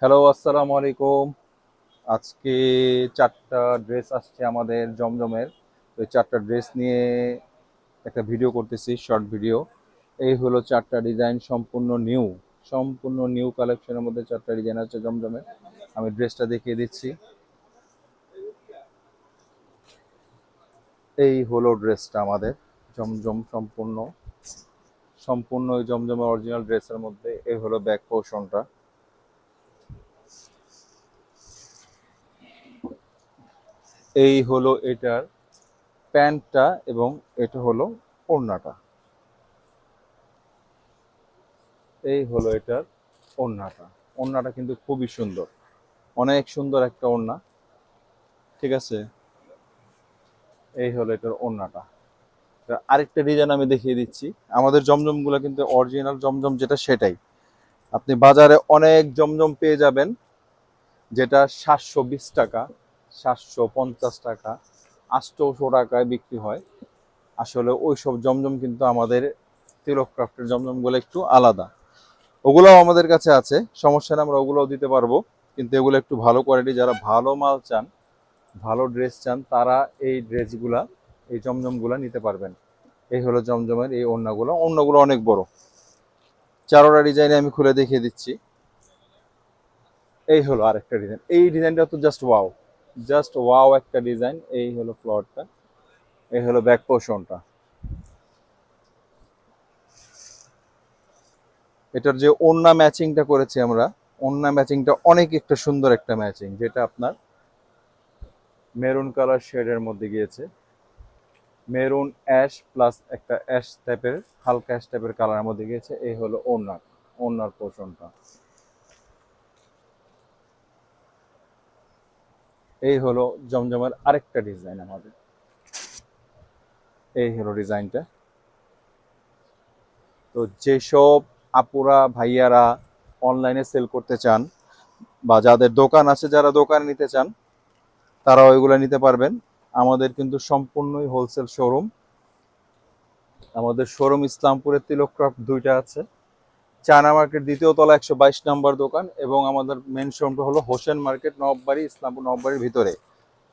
Hello, আসসালামু আলাইকুম। আজকে ৪টা ড্রেস আসছে আমাদের জমজমের। তো এই ৪টা ড্রেস নিয়ে একটা ভিডিও করতেছি, শর্ট ভিডিও। এই হলো ৪টা ডিজাইন, সম্পূর্ণ নিউ কালেকশনের মধ্যে ৪টা ডিজাইন আছে জমজমের। আমি ড্রেসটা দেখিয়ে দিচ্ছি। এই হলো ড্রেসটা আমাদের জমজম সম্পূর্ণ ওই জমজমের অরিজিনাল ড্রেসের মধ্যে। এই হলো ব্যাক পোর্শনটা। এই হলো এটার প্যান্টটা এবং এটা হলো ওড়নাটা। এই হলো এটার ওড়নাটা কিন্তু খুবই সুন্দর, অনেক সুন্দর একটা ওড়না। ঠিক আছে, এই হলো এটার ওড়নাটা। আরেকটা ডিজাইন আমি দেখিয়ে দিচ্ছি। আমাদের জমজমগুলো কিন্তু অরিজিনাল জমজম যেটা সেটাই। আপনি বাজারে অনেক জমজম পেয়ে যাবেন যেটা 720 টাকা, 750 টাকা, 800 টাকায় বিক্রি হয়। আসলে ওইসব জমজম কিন্তু আমাদের তিলক ক্রাফটের জমজমগুলো একটু আলাদা। ওগুলোও আমাদের কাছে আছে, সমস্যা নেই, আমরা ওগুলোও দিতে পারবো। কিন্তু এগুলো একটু ভালো কোয়ালিটি, যারা ভালো মাল চান, ভালো ড্রেস চান, তারা এই ড্রেসগুলা, এই জমজমগুলা নিতে পারবেন। এই হলো জমজমের এই ওড়নাগুলো অনেক বড়। চারোটা ডিজাইনে আমি খুলে দেখিয়ে দিচ্ছি। এই হলো আরেকটা ডিজাইন, এই ডিজাইনটা তো জাস্ট ওয়াও একটা ডিজাইন। এই হলো ফ্লোরটা, এই হলো ব্যাক পোর্শনটা। এটার যে ওড়না ম্যাচিংটা করেছি আমরা, ওড়না ম্যাচিংটা অনেক একটা সুন্দর একটা ম্যাচিং, যেটা আপনার মেরুন কালার শেডের মধ্যে গিয়েছে। মেরুন অ্যাশ প্লাস একটা অ্যাশ টাইপের, হালকা অ্যাশ টাইপের কালারের মধ্যে গিয়েছে। এই হলো ওড়নার পোর্শনটা। এই হলো জমজমের আরেকটা ডিজাইন আমাদের। এই হলো ডিজাইনটা। তো যেসব আপুরা ভাইয়ারা অনলাইনে সেল করতে চান, বা যাদের দোকান আছে, যারা দোকানে নিতে চান, তারা ওইগুলো নিতে পারবেন। আমাদের কিন্তু সম্পূর্ণই হোলসেল শোরুম। আমাদের শোরুম ইসলামপুরের তিলক ক্রাফট 2টা আছে, চায়না মার্কেট 2য় তলা 122 নম্বর দোকান, এবং আমাদের মেন শোরুমটা হলো হোসেন মার্কেট, নববাড়ি, ইসলামপুর নববাড়ির ভিতরে।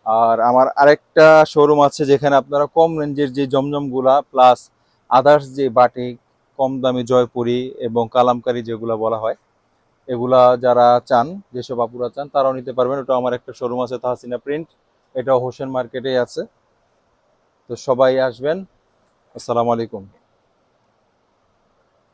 আর আমার আরেকটা শোরুম আছে যেখানে আপনারা কম রেঞ্জের যে জমজমগুলা প্লাস আদার্স যে বাটিক, কম দামি জয়পুরি এবং কালামকারি যেগুলো বলা হয়, এগুলা যারা চান, যেসব আপুরা চান, তারাও নিতে পারবেন। ওটা আমার একটা শোরুম আছে, তাহসিনা প্রিন্ট, এটাও হোসেন মার্কেটেই আছে। তো সবাই আসবেন। আসসালামু আলাইকুম।